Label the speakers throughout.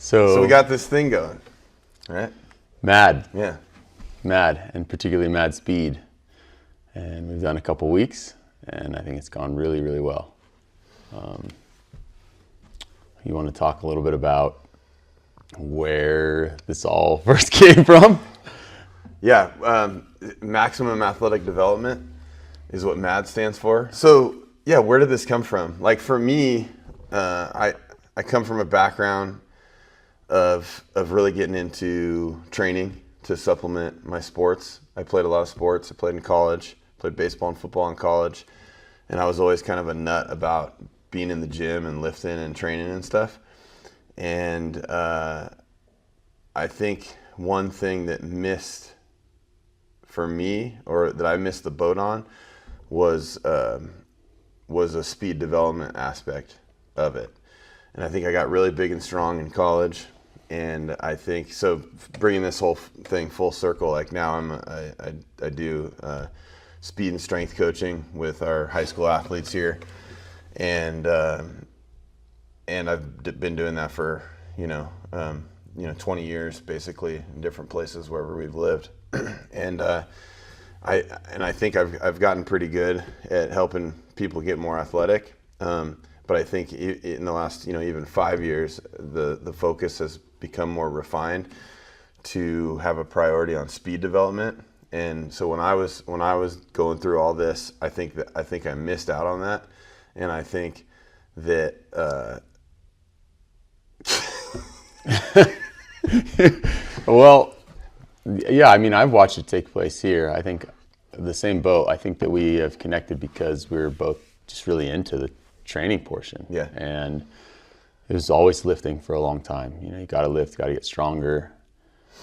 Speaker 1: So we got this thing going, right?
Speaker 2: Mad,
Speaker 1: Yeah.
Speaker 2: and particularly mad speed. And we've done a couple weeks, and I think it's gone really, really well. You want to talk a little bit about where this all first came from?
Speaker 1: Yeah, maximum athletic development is what MAD stands for. So yeah, where did this come from? Like for me, I come from a background of really getting into training to supplement my sports. I played a lot of sports. I played in college, played baseball and football in college, and I was always kind of a nut about being in the gym and lifting and training and stuff. And I think one thing that missed for me, or that I missed the boat on, was a speed development aspect of it. And I think I got really big and strong in college. And I think, so bringing this whole thing full circle, like now I do speed and strength coaching with our high school athletes here. And I've been doing that for, 20 years basically in different places wherever we've lived. And I think I've gotten pretty good at helping people get more athletic. But I think in the last, even 5 years, the focus has become more refined to have a priority on speed development. And so when I was going through all this, I think I missed out on that. And I think that
Speaker 2: Well, yeah, I mean, I've watched it take place here. I think the same boat. I think that we have connected because we're both just really into the training portion.
Speaker 1: Yeah.
Speaker 2: And it was always lifting for a long time. You got to lift, got to get stronger.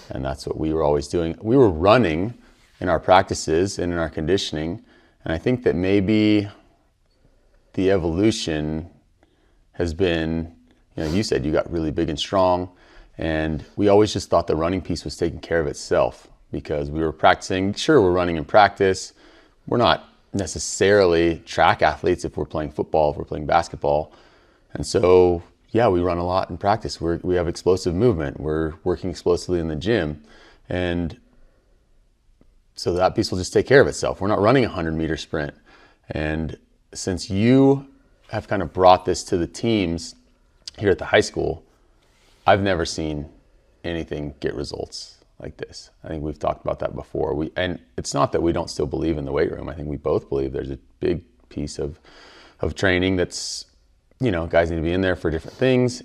Speaker 2: And that's what we were always doing. We were running in our practices and in our conditioning. And I think that maybe the evolution has been, you said you got really big and strong. And we always just thought the running piece was taking care of itself because we were practicing. Sure, we're running in practice. We're not necessarily track athletes if we're playing football, if we're playing basketball. And so, yeah, we run a lot in practice. We have explosive movement. We're working explosively in the gym. And so that piece will just take care of itself. We're not running a 100-meter sprint. And since you have kind of brought this to the teams here at the high school, I've never seen anything get results like this. I think we've talked about that before. And it's not that we don't still believe in the weight room. I think we both believe there's a big piece of training that's, guys need to be in there for different things.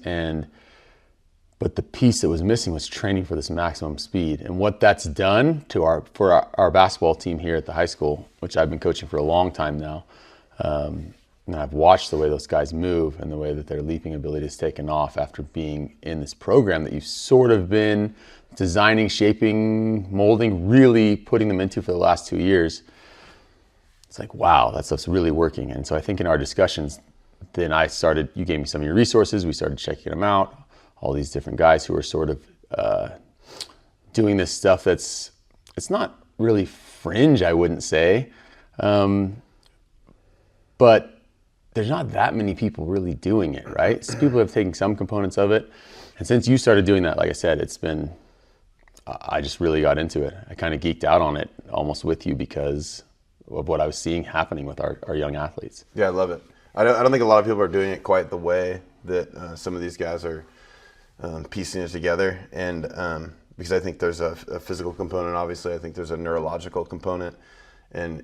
Speaker 2: But the piece that was missing was training for this maximum speed. And what that's done to for our basketball team here at the high school, which I've been coaching for a long time now, and I've watched the way those guys move and the way that their leaping ability has taken off after being in this program that you've sort of been designing, shaping, molding, really putting them into for the last 2 years. It's like, wow, that stuff's really working. And so I think in our discussions, then you gave me some of your resources. We started checking them out. All these different guys who are sort of doing this stuff it's not really fringe, I wouldn't say. But there's not that many people really doing it, right? So people have taken some components of it. And since you started doing that, like I said, I just really got into it. I kind of geeked out on it almost with you because of what I was seeing happening with our young athletes.
Speaker 1: Yeah, I love it. I don't think a lot of people are doing it quite the way that some of these guys are piecing it together. And because I think there's a physical component, obviously. I think there's a neurological component. And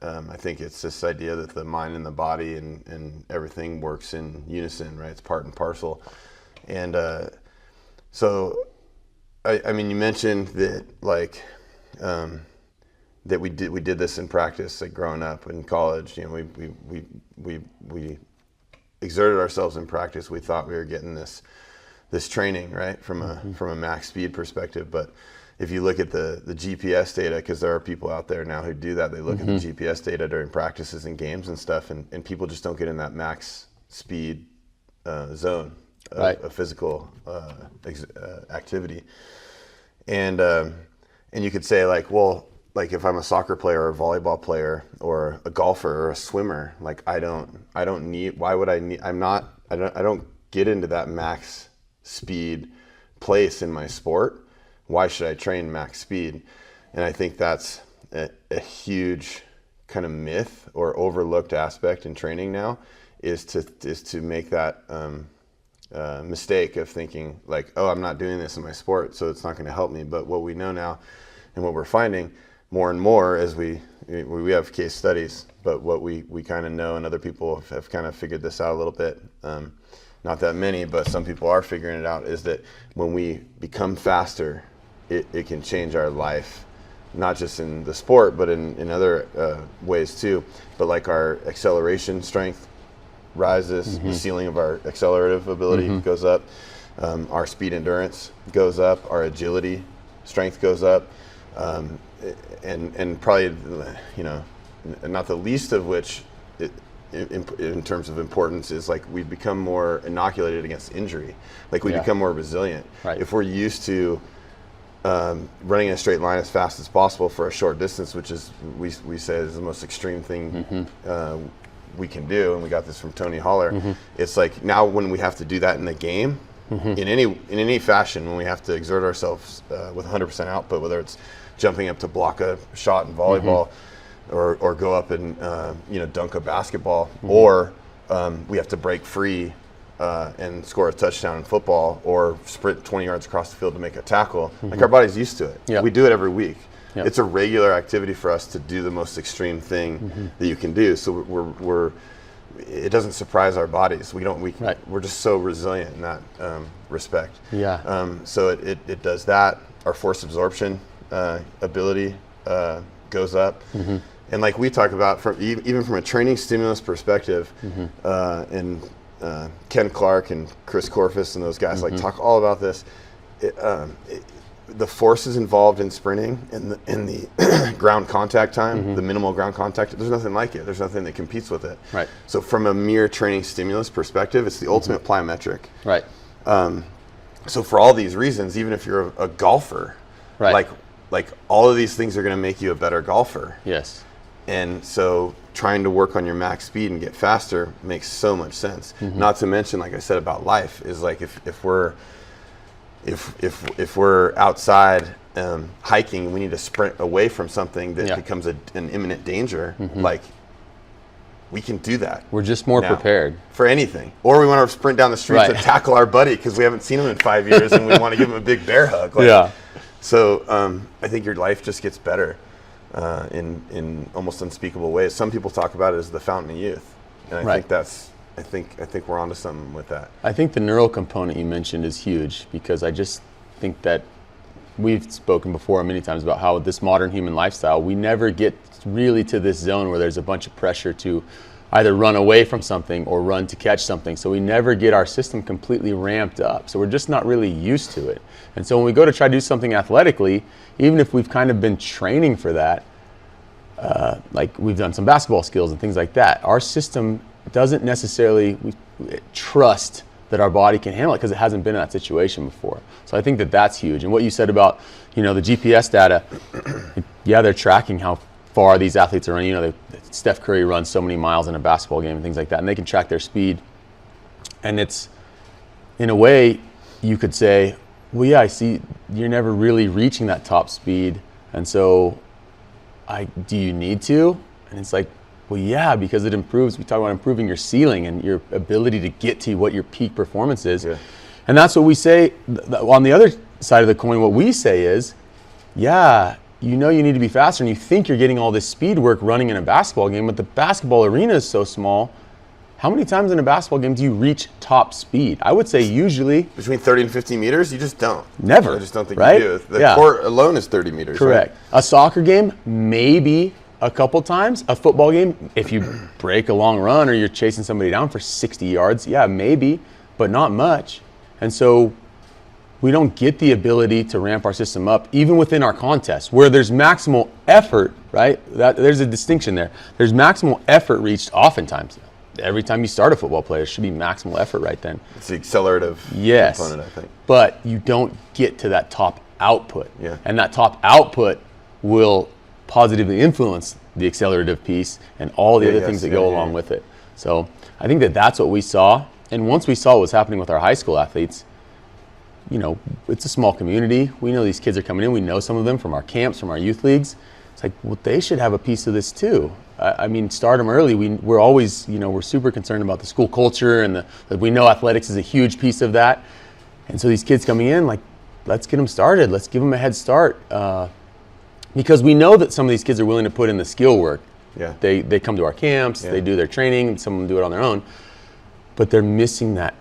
Speaker 1: I think it's this idea that the mind and the body and everything works in unison, right? It's part and parcel. And so, I mean, you mentioned that that we did this in practice, like growing up in college. We exerted ourselves in practice. We thought we were getting this training, right, from a max speed perspective, but if you look at the GPS data, because there are people out there now who do that, they look at the GPS data during practices and games and stuff, and people just don't get in that max speed zone of physical activity. And you could say like if I'm a soccer player or a volleyball player or a golfer or a swimmer, like I don't get into that max speed place in my sport, why should I train max speed? And I think that's a huge kind of myth or overlooked aspect in training now, is to make that mistake of thinking like, oh, I'm not doing this in my sport, so it's not going to help me. But what we know now, and what we're finding more and more as we have case studies, but what we kind of know, and other people have kind of figured this out a little bit, not that many, but some people are figuring it out, is that when we become faster, it can change our life, not just in the sport, but in other ways too. But like our acceleration strength rises, the ceiling of our accelerative ability goes up, our speed endurance goes up, our agility strength goes up, and probably, not the least of which, in terms of importance, is like we become more inoculated against injury. Like we become more resilient.
Speaker 2: Right.
Speaker 1: If we're used to running in a straight line as fast as possible for a short distance, which is we say is the most extreme thing we can do, and we got this from Tony Holler. It's like now when we have to do that in the game, in any fashion, when we have to exert ourselves with 100% output, whether it's jumping up to block a shot in volleyball, or go up and dunk a basketball, or we have to break free and score a touchdown in football, or sprint 20 yards across the field to make a tackle. Like our body's used to it.
Speaker 2: Yep.
Speaker 1: We do it every week.
Speaker 2: Yep.
Speaker 1: It's a regular activity for us to do the most extreme thing that you can do. So it doesn't surprise our bodies. We're just so resilient in that respect.
Speaker 2: Yeah.
Speaker 1: So it does that. Our force absorption ability goes up. And like we talk about, even from a training stimulus perspective, and Ken Clark and Chris Corfus and those guys like talk all about this. The forces involved in sprinting and the ground contact time, the minimal ground contact, there's nothing like it. There's nothing that competes with it.
Speaker 2: Right.
Speaker 1: So from a mere training stimulus perspective, it's the ultimate plyometric.
Speaker 2: Right.
Speaker 1: So for all these reasons, even if you're a golfer,
Speaker 2: Right.
Speaker 1: like all of these things are going to make you a better golfer.
Speaker 2: Yes.
Speaker 1: And so trying to work on your max speed and get faster makes so much sense. Not to mention, like I said about life, is like if we're outside hiking and we need to sprint away from something that becomes an imminent danger, like we can do that.
Speaker 2: We're just more prepared
Speaker 1: for anything. Or we want to sprint down the streets and tackle our buddy because we haven't seen him in 5 years and we want to give him a big bear hug. So I think your life just gets better in almost unspeakable ways. Some people talk about it as the fountain of youth, and I think we're onto something with that.
Speaker 2: I think the neural component you mentioned is huge, because I just think that we've spoken before many times about how this modern human lifestyle, we never get really to this zone where there's a bunch of pressure to either run away from something or run to catch something. So we never get our system completely ramped up. So we're just not really used to it. And so when we go to try to do something athletically, even if we've kind of been training for that, like we've done some basketball skills and things like that, our system doesn't necessarily trust that our body can handle it because it hasn't been in that situation before. So I think that that's huge. And what you said about, the GPS data, they're tracking how far these athletes are running. Steph Curry runs so many miles in a basketball game and things like that, and they can track their speed. And it's, in a way, you could say, well, yeah, I see you're never really reaching that top speed, and so do you need to? And it's like, well, yeah, because it improves. We talk about improving your ceiling and your ability to get to what your peak performance is. Yeah. And that's what we say. On the other side of the coin, what we say is, you need to be faster, and you think you're getting all this speed work running in a basketball game, but the basketball arena is so small. How many times in a basketball game do you reach top speed? I would say usually
Speaker 1: between 30 and 50 meters, you just don't.
Speaker 2: Never.
Speaker 1: I just don't think you do. The court alone is 30 meters.
Speaker 2: Correct.
Speaker 1: Right?
Speaker 2: A soccer game, maybe a couple times. A football game, if you break a long run or you're chasing somebody down for 60 yards, maybe, but not much. And so we don't get the ability to ramp our system up, even within our contests, where there's maximal effort, right? There's a distinction there. There's maximal effort reached oftentimes. Every time you start a football player, it should be maximal effort right then.
Speaker 1: It's the accelerative component, I think.
Speaker 2: But you don't get to that top output.
Speaker 1: Yeah.
Speaker 2: And that top output will positively influence the accelerative piece and all the other things that go along with it. So I think that that's what we saw. And once we saw what was happening with our high school athletes, it's a small community. We know these kids are coming in. We know some of them from our camps, from our youth leagues. It's like, well, they should have a piece of this too. I mean, start them early. We're always, we're super concerned about the school culture, and that we know athletics is a huge piece of that. And so these kids coming in, like, let's get them started. Let's give them a head start. Because we know that some of these kids are willing to put in the skill work.
Speaker 1: Yeah.
Speaker 2: They come to our camps, they do their training, and some of them do it on their own. But they're missing that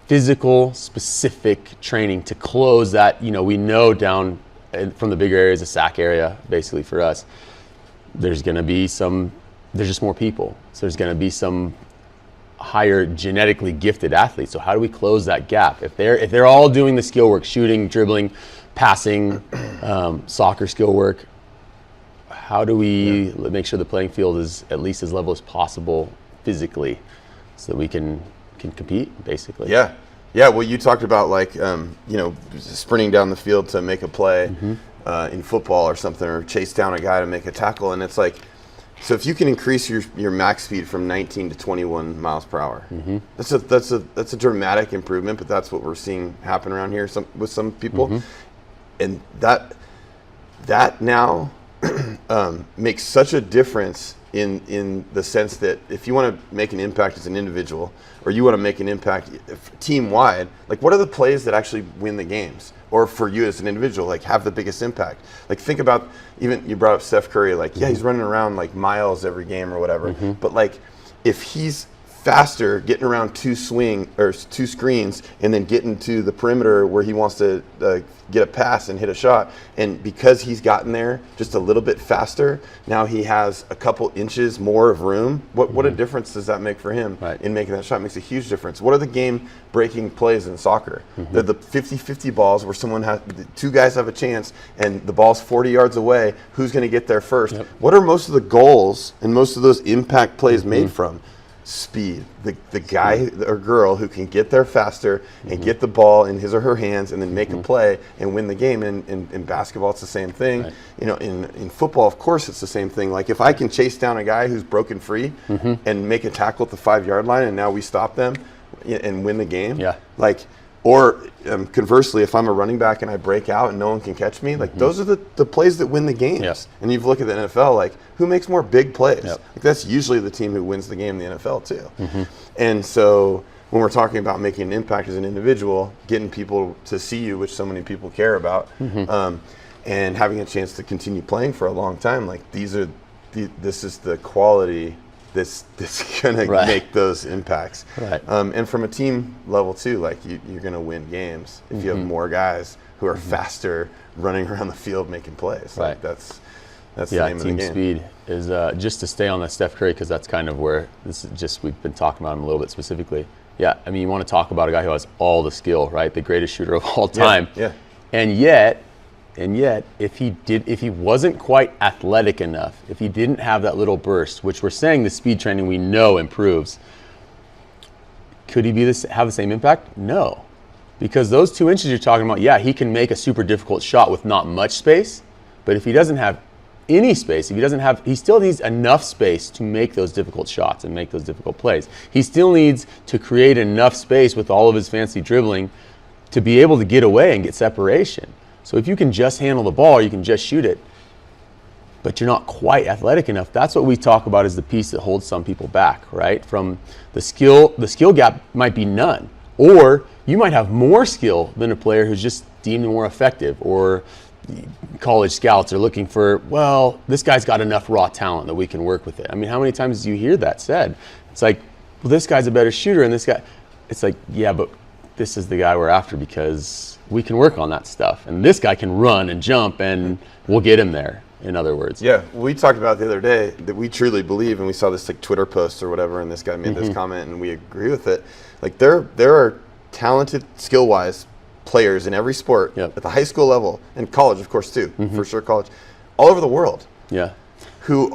Speaker 2: physical, specific training to close that, we know down from the bigger areas, the SAC area, basically for us, there's just more people. So there's going to be some higher genetically gifted athletes. So how do we close that gap? If they're all doing the skill work, shooting, dribbling, passing, soccer skill work, how do we make sure the playing field is at least as level as possible physically, so that we can compete, basically?
Speaker 1: Yeah. Well, you talked about sprinting down the field to make a play in football or something, or chase down a guy to make a tackle, and it's like, so if you can increase your max speed from 19 to 21 miles per hour, that's a dramatic improvement. But that's what we're seeing happen around here with some people, and that now makes such a difference in the sense that if you want to make an impact as an individual, or you want to make an impact team wide, like, what are the plays that actually win the games? Or for you as an individual, like, have the biggest impact? Like, think about, even you brought up Steph Curry, like, he's running around like miles every game or whatever. But like, if he's faster getting around two screens and then getting to the perimeter where he wants to get a pass and hit a shot, and because he's gotten there just a little bit faster, now he has a couple inches more of room. What a difference does that make for him in making that shot? It makes a huge difference. What are the game-breaking plays in soccer? They're the 50-50 balls where two guys have a chance and the ball's 40 yards away. Who's going to get there first? What are most of the goals and most of those impact plays made from? Speed. The guy or girl who can get there faster and get the ball in his or her hands and then make a play and win the game. And in basketball, it's the same thing. In football, of course, it's the same thing. Like, if I can chase down a guy who's broken free and make a tackle at the 5-yard line, and now we stop them and win the game. Or conversely, if I'm a running back and I break out and no one can catch me, like, those are the plays that win the games. And you've looked at the NFL, like, who makes more big plays? Like, that's usually the team who wins the game in the NFL too. And so when we're talking about making an impact as an individual, getting people to see you, which so many people care about, and having a chance to continue playing for a long time, like, this is the quality that's gonna make those impacts. And from a team level too, like, you're gonna win games if you have more guys who are faster running around the field making plays. Like, that's the name of the game.
Speaker 2: Team speed is just to stay on that Steph Curry, because that's kind of where this is just, we've been talking about him a little bit specifically. I mean, you want to talk about a guy who has all the skill, right? The greatest shooter of all time. And yet, if he wasn't quite athletic enough, if he didn't have that little burst, which we're saying the speed training we know improves, could he have the same impact? No. Because those 2 inches you're talking about, he can make a super difficult shot with not much space, but if he doesn't have any space, he still needs enough space to make those difficult shots and make those difficult plays. He still needs to create enough space with all of his fancy dribbling to be able to get away and get separation. So if you can just handle the ball, you can just shoot it, but you're not quite athletic enough, that's what we talk about as the piece that holds some people back, right? From the skill gap might be none, or you might have more skill than a player who's just deemed more effective, or college scouts are looking for, well, this guy's got enough raw talent that we can work with it. I mean, how many times do you hear that said? It's like, well, this guy's a better shooter, and this guy, it's like, yeah, but this is the guy we're after because we can work on that stuff. And this guy can run and jump, and we'll get him there, in other words.
Speaker 1: Yeah, we talked about the other day that we truly believe, and we saw this like Twitter post or whatever, and this guy made this comment, and we agree with it. Like, there are talented, skill-wise players in every sport at the high school level, and college, of course, too, for sure, college, all over the world. Who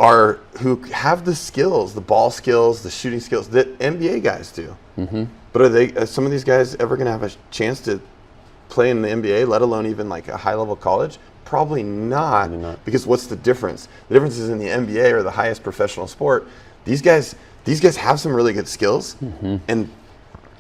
Speaker 1: have the skills, the ball skills, the shooting skills that NBA guys do. But are some of these guys ever going to have a chance to play in the NBA, let alone even like a high-level college? Probably not. Because what's the difference? The difference is in the NBA, or the highest professional sport. These guys have some really good skills, and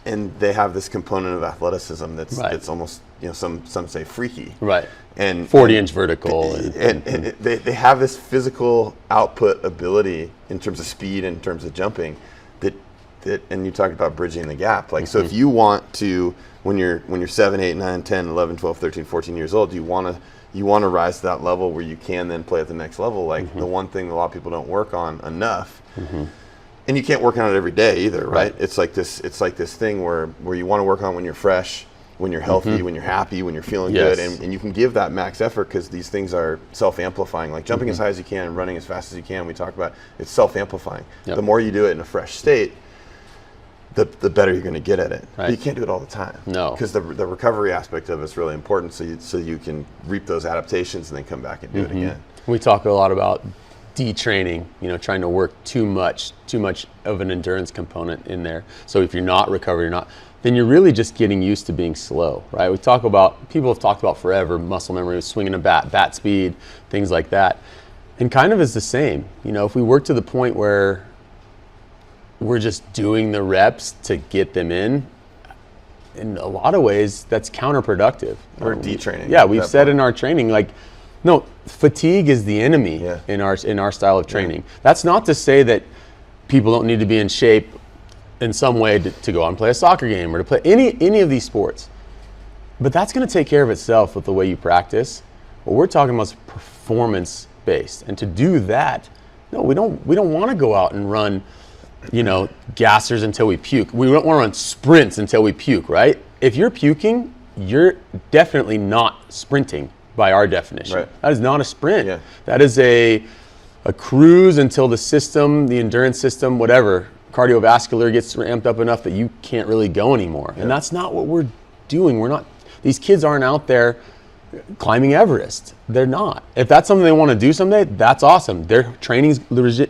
Speaker 1: and they have this component of athleticism that's
Speaker 2: Right.
Speaker 1: that's almost, some say freaky.
Speaker 2: Right.
Speaker 1: And
Speaker 2: 40-inch vertical.
Speaker 1: and they have this physical output ability in terms of speed and in terms of jumping that and you talked about bridging the gap. Like, so if you want to, when you're 7, 8, 9, 10, 11, 12, 13, 14 years old, you want to rise to that level where you can then play at the next level. Like the one thing a lot of people don't work on enough, and you can't work on it every day either, right? It's like this thing where you want to work on when you're fresh, when you're healthy, when you're happy, when you're feeling good, and you can give that max effort because these things are self-amplifying. Like jumping as high as you can, running as fast as you can. We talked about it's self-amplifying. The more you do it in a fresh state, the better you're going to get at it.
Speaker 2: Right.
Speaker 1: But you can't do it all the time.
Speaker 2: No.
Speaker 1: Because the recovery aspect of it is really important, so you can reap those adaptations and then come back and do it again.
Speaker 2: We talk a lot about detraining, trying to work too much of an endurance component in there. So if you're not recovering, then you're really just getting used to being slow, right? People have talked about forever, muscle memory, swinging a bat speed, things like that. And kind of is the same. If we work to the point where we're just doing the reps to get them in a lot of ways, that's counterproductive.
Speaker 1: Or detraining.
Speaker 2: Yeah, we've said in our training, no, fatigue is the enemy in our style of training. That's not to say that people don't need to be in shape in some way to go out and play a soccer game or to play any of these sports. But that's going to take care of itself with the way you practice. What we're talking about is performance based. And to do that, no, we don't want to go out and run gassers until we puke. We don't want to run sprints until we puke, right? If you're puking, you're definitely not sprinting by our definition.
Speaker 1: Right.
Speaker 2: That is not a sprint.
Speaker 1: Yeah.
Speaker 2: That is a cruise until the endurance system, whatever, cardiovascular gets ramped up enough that you can't really go anymore. And that's not what we're doing. These kids aren't out there climbing Everest. They're not. If that's something they want to do someday, that's awesome. Their training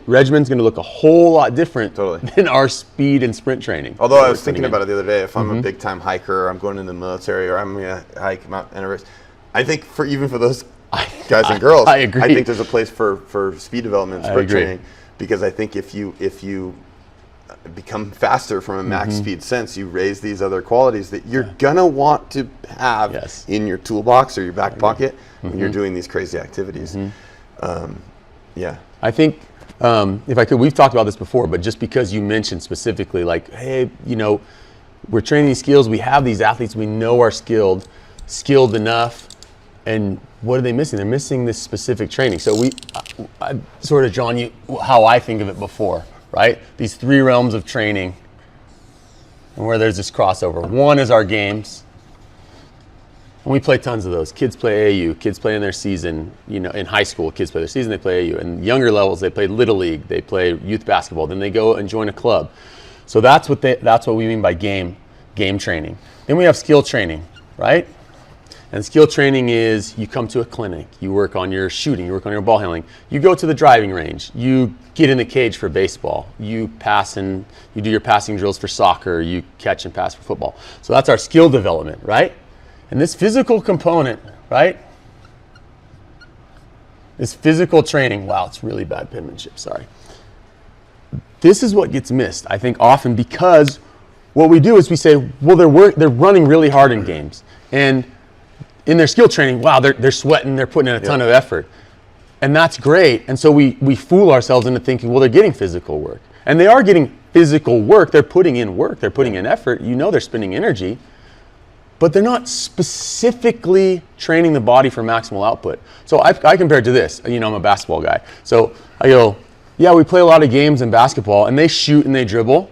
Speaker 2: regimen's going to look a whole lot different than our speed and sprint training.
Speaker 1: Although I was thinking about it the other day, if I'm a big time hiker, or I'm going in the military, or I'm going to hike Mount Everest, I think even for those guys and girls,
Speaker 2: I agree.
Speaker 1: I think there's a place for speed development and sprint training, because I think if you become faster from a max speed sense, you raise these other qualities that you're gonna want to have in your toolbox or your back pocket when you're doing these crazy activities.
Speaker 2: I think if I could, we've talked about this before, but just because you mentioned specifically, like, hey, we're training these skills, we have these athletes, we know are skilled enough, and what are they missing? They're missing this specific training. So I've sort of drawn you how I think of it before. Right? These three realms of training, and where there's this crossover. One is our games, and we play tons of those. Kids play AAU, kids play in their season, in high school, kids play their season, they play AAU. And younger levels, they play Little League, they play youth basketball, then they go and join a club. So that's what we mean by game training. Then we have skill training, right? And skill training is you come to a clinic, you work on your shooting, you work on your ball handling, you go to the driving range, you get in the cage for baseball, you do your passing drills for soccer, you catch and pass for football. So that's our skill development, right? And this physical component, right? This physical training, wow, it's really bad penmanship, sorry. This is what gets missed, I think, often, because what we do is we say, well, they're running really hard in games. And in their skill training, wow, they're sweating, they're putting in a ton of effort. And that's great. And so we fool ourselves into thinking, well, they're getting physical work. And they are getting physical work. They're putting in work. They're putting in effort. They're spending energy. But they're not specifically training the body for maximal output. So I compare it to this. I'm a basketball guy. So I go, yeah, we play a lot of games in basketball, and they shoot and they dribble.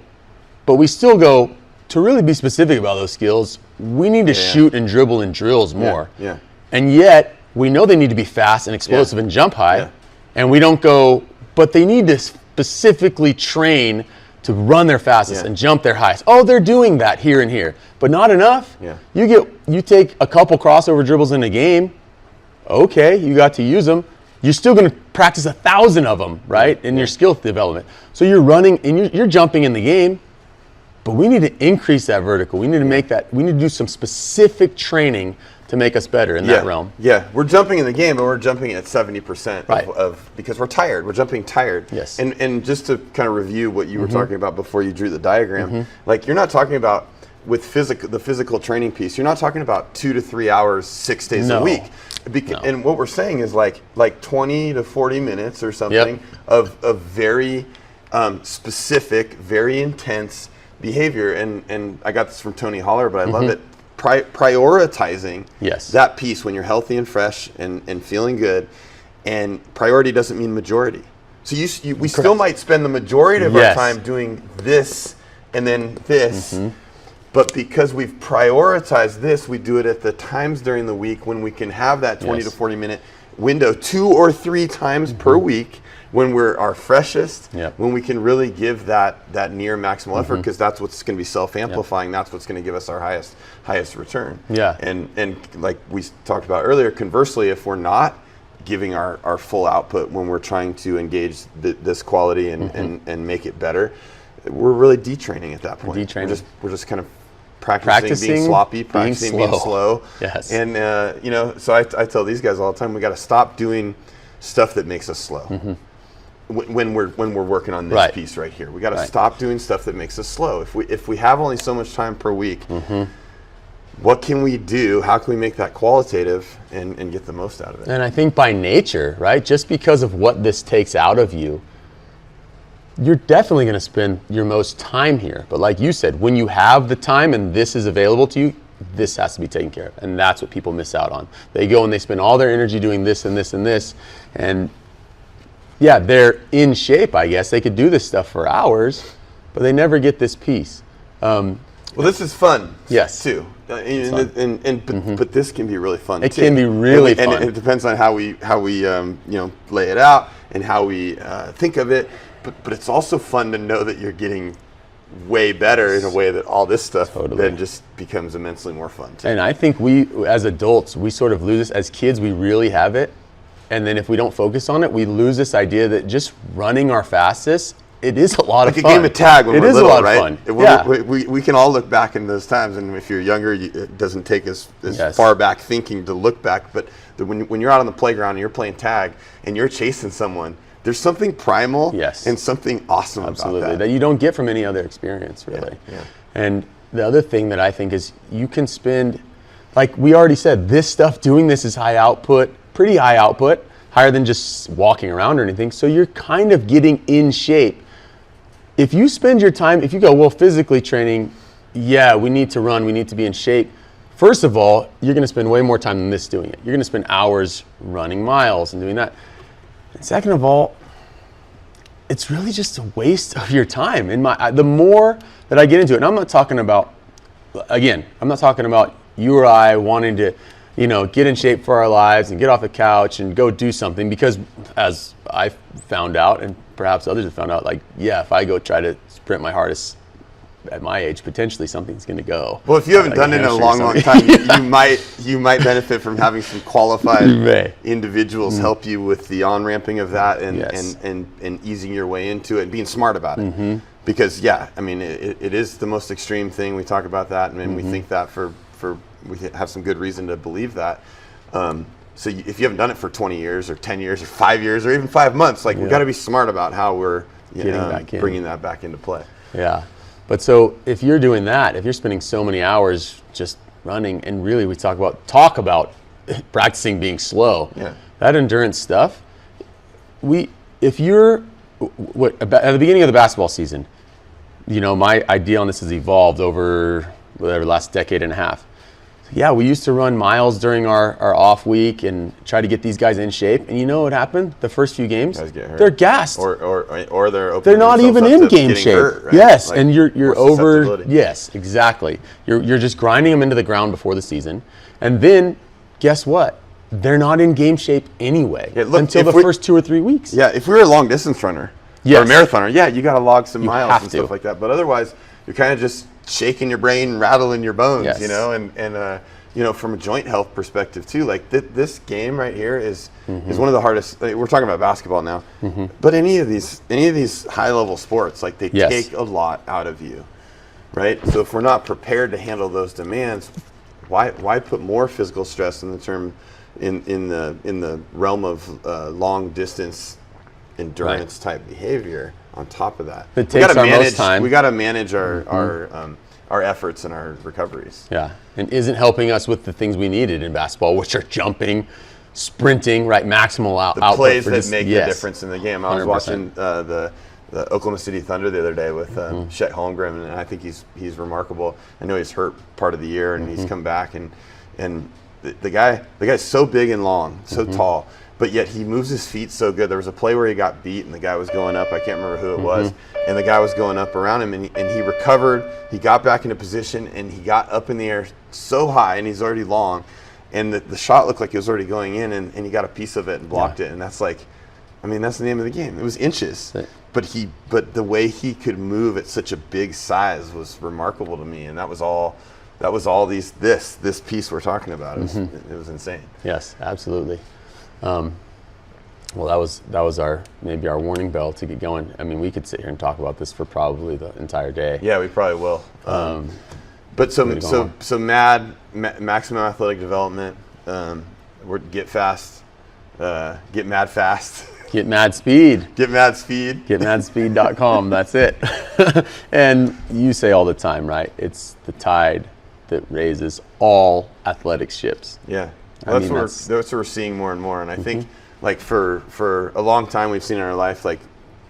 Speaker 2: But we still go, to really be specific about those skills, we need to shoot and dribble in drills more.
Speaker 1: Yeah.
Speaker 2: And yet, we know they need to be fast and explosive and jump high. And we don't go, but they need to specifically train to run their fastest and jump their highest. Oh, they're doing that here and here, but not enough. You take a couple crossover dribbles in a game. Okay, you got to use them. You're still going to practice 1,000 of them, right, in your skill development. So you're running and you're jumping in the game. But we need to increase that vertical. We need to make that. We need to do some specific training to make us better in that realm.
Speaker 1: Yeah, we're jumping in the game, but we're jumping at 70% of because we're tired. We're jumping tired.
Speaker 2: Yes.
Speaker 1: And just to kind of review what you were talking about before you drew the diagram, like you're not talking about with the physical training piece, you're not talking about 2 to 3 hours, 6 days a week. And what we're saying is like 20 to 40 minutes or something of very specific, very intense behavior. And I got this from Tony Holler, but I love it. Prioritizing that piece when you're healthy and fresh and feeling good. And priority doesn't mean majority. So we still might spend the majority of our time doing this and then this. But because we've prioritized this, we do it at the times during the week when we can have that 20 to 40 minute window 2 or 3 times per week when we're our freshest, when we can really give that near maximal effort, because that's what's going to be self-amplifying. That's what's going to give us our highest return. And like we talked about earlier, conversely, if we're not giving our full output when we're trying to engage this quality and make it better, we're really detraining at that point. We're just kind of practicing being sloppy, practicing being slow. And so I tell these guys all the time, we got to stop doing stuff that makes us slow. When we're working on this piece right here, we got to stop doing stuff that makes us slow. If we have only so much time per week, what can we do? How can we make that qualitative and get the most out of it?
Speaker 2: And I think by nature, right, just because of what this takes out of you, you're definitely going to spend your most time here. But like you said, when you have the time and this is available to you, this has to be taken care of. And that's what people miss out on. They go and they spend all their energy doing this and this and this. And yeah, they're in shape, I guess. They could do this stuff for hours, but they never get this piece.
Speaker 1: Well, this is fun, too. But this can be really fun,
Speaker 2: too. It can be really fun.
Speaker 1: And it depends on how we lay it out and how we think of it. But it's also fun to know that you're getting way better in a way that all this stuff then just becomes immensely more fun, too.
Speaker 2: And I think we, as adults, we sort of lose this. As kids, we really have it. And then if we don't focus on it, we lose this idea that just running our fastest, it is a lot of fun.
Speaker 1: Like a game of tag when we're little, right?
Speaker 2: It is a lot of
Speaker 1: fun. We can all look back in those times, and if you're younger, it doesn't take as far back thinking to look back. But when you're out on the playground and you're playing tag and you're chasing someone, there's something primal and something awesome about
Speaker 2: that you don't get from any other experience, really. And the other thing that I think is you can spend, like we already said, this stuff, doing this is high output, pretty high output, higher than just walking around or anything. So you're kind of getting in shape. If you spend your time, if you go, well, physically training, we need to run, we need to be in shape. First of all, you're going to spend way more time than this doing it. You're going to spend hours running miles and doing that. And second of all, it's really just a waste of your time. The more that I get into it, and I'm not talking about you or I wanting to, get in shape for our lives and get off the couch and go do something, because as I found out, and perhaps others have found out, if I go try to sprint my hardest at my age, potentially something's going to go.
Speaker 1: Well, if you haven't done it in a long time, you might benefit from having some qualified individuals help you with the on-ramping of that and easing your way into it and being smart about it. Because it is the most extreme thing. We talk about that, and we think that we have some good reason to believe that. So if you haven't done it for 20 years or 10 years or 5 years or even 5 months, we got to be smart about how we're bringing that back into play.
Speaker 2: Yeah. But so if you're doing that, if you're spending so many hours just running, and really we talk about practicing being slow, that endurance stuff, if you're at the beginning of the basketball season, my idea on this has evolved over the last decade and a half. We used to run miles during our off week and try to get these guys in shape. And you know what happened? The first few games, they're gassed,
Speaker 1: or
Speaker 2: they're not even in game shape.
Speaker 1: Hurt, right?
Speaker 2: Yes, and you're over. Yes, exactly. You're just grinding them into the ground before the season, and then guess what? They're not in game shape anyway until the first 2 or 3 weeks.
Speaker 1: Yeah, if we were a long distance runner or a marathoner, you got to log some miles and stuff like that. But otherwise, you're kind of just shaking your brain, rattling your bones, and from a joint health perspective too, this game right here is one of the hardest. We're talking about basketball now, but any of these high level sports, they take a lot out of you, right? So if we're not prepared to handle those demands, why put more physical stress in the realm of long distance endurance type behavior on top of that?
Speaker 2: It takes our most time.
Speaker 1: We got to manage our our efforts and our recoveries.
Speaker 2: Yeah, and isn't helping us with the things we needed in basketball, which are jumping, sprinting, right, maximal output.
Speaker 1: Plays that make the difference in the game. I was
Speaker 2: 100%.
Speaker 1: watching the Oklahoma City Thunder the other day with Chet Holmgren, and I think he's remarkable. I know he's hurt part of the year, and he's come back, and the guy's so big and long, so tall, but yet he moves his feet so good. There was a play where he got beat, and the guy was going up. I can't remember who it was, and the guy was going up around him, and he recovered. He got back into position, and he got up in the air so high, and he's already long, and the shot looked like it was already going in, and he got a piece of it and blocked it, and that's like, I mean, that's the name of the game. It was inches, but the way he could move at such a big size was remarkable to me, and that was all this piece we're talking about. It was insane.
Speaker 2: Yes, absolutely. Well, that was maybe our warning bell to get going. I mean, we could sit here and talk about this for probably the entire day.
Speaker 1: Yeah, we probably will. But so maximum athletic development. Get fast, get mad fast.
Speaker 2: Get mad speed.
Speaker 1: Get mad speed.
Speaker 2: Getmadspeed.com. That's it. And you say all the time, right? It's the tide that raises all athletic ships.
Speaker 1: Yeah. Well, that's what we're seeing more and more. And I think, like, for a long time we've seen in our life, like,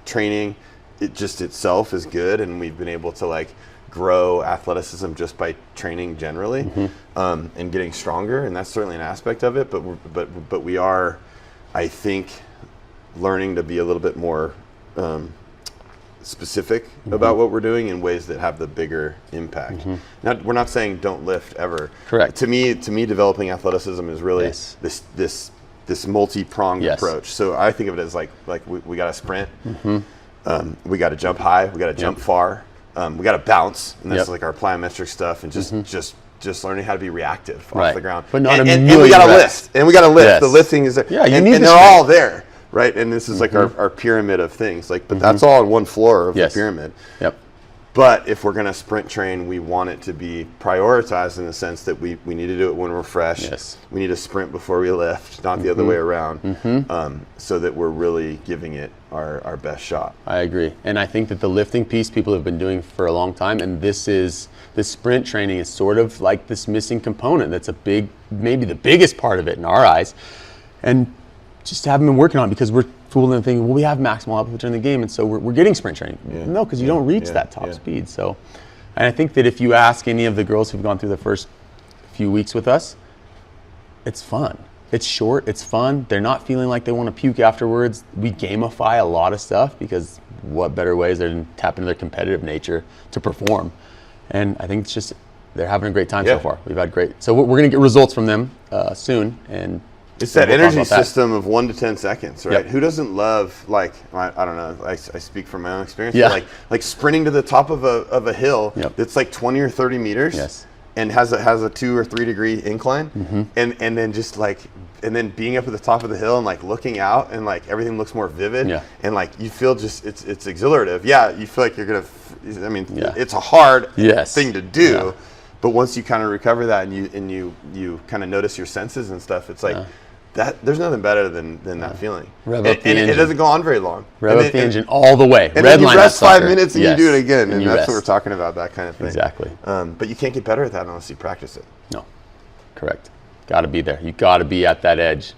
Speaker 1: training, it just itself is good, and we've been able to, like, grow athleticism just by training generally, and getting stronger, and that's certainly an aspect of it. But we are, I think, learning to be a little bit more specific about what we're doing in ways that have the bigger impact. Now, we're not saying don't lift ever.
Speaker 2: Correct.
Speaker 1: To me, developing athleticism is really this multi-pronged approach. So I think of it as like we got to sprint, we got to jump high, we got to jump far, we got to bounce, and that's like our plyometric stuff, and just learning how to be reactive off the ground.
Speaker 2: But not
Speaker 1: and we got to lift, and we got to lift.
Speaker 2: Yes.
Speaker 1: The lifting is there, and they're all there. Right, and this is like our pyramid of things, like, but that's all on one floor of the pyramid.
Speaker 2: Yep.
Speaker 1: But if we're going to sprint train, we want it to be prioritized in the sense that we need to do it when we're fresh.
Speaker 2: Yes.
Speaker 1: We need to sprint before we lift, not the other way around, so that we're really giving it our best shot.
Speaker 2: I agree, and I think that the lifting piece people have been doing for a long time, and this sprint training is sort of like this missing component. That's maybe the biggest part of it in our eyes, and just haven't been working on it because we're fooled into thinking, well, we have maximal output during the game, and so we're getting sprint training. No, because you don't reach that top speed. So, and I think that if you ask any of the girls who've gone through the first few weeks with us, it's fun. It's short, it's fun. They're not feeling like they want to puke afterwards. We gamify a lot of stuff because what better way is there to tap into their competitive nature to perform? And I think it's just, they're having a great time so far. We've had great, so we're going to get results from them soon, and
Speaker 1: it's that energy system of 1 to 10 seconds, right? Who doesn't love, like, I don't know, I speak from my own experience, but like sprinting to the top of a hill that's like 20 or 30 meters and has a 2 or 3 degree incline, and then just like, and then being up at the top of the hill and like looking out and like everything looks more vivid, and like you feel just, it's exhilarative. You feel like you're gonna, I mean, it's a hard thing to do, but once you kind of recover that and you kind of notice your senses and stuff, it's like, there's nothing better than that feeling.
Speaker 2: Rev up the engine.
Speaker 1: It doesn't go on very long.
Speaker 2: Rev up the engine all the way.
Speaker 1: And then you rest 5 minutes and you do it again. And that's what we're talking about, that kind of thing.
Speaker 2: Exactly.
Speaker 1: But you can't get better at that unless you practice it.
Speaker 2: No. Correct. Got to be there. You got to be at that edge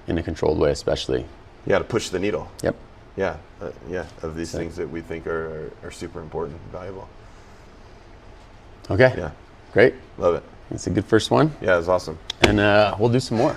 Speaker 2: in a controlled way, especially.
Speaker 1: You got to push the needle.
Speaker 2: Yep.
Speaker 1: Yeah. Of these things that we think are super important and valuable.
Speaker 2: Okay.
Speaker 1: Yeah.
Speaker 2: Great.
Speaker 1: Love it.
Speaker 2: It's a good first one.
Speaker 1: Yeah, it was awesome.
Speaker 2: And we'll do some more.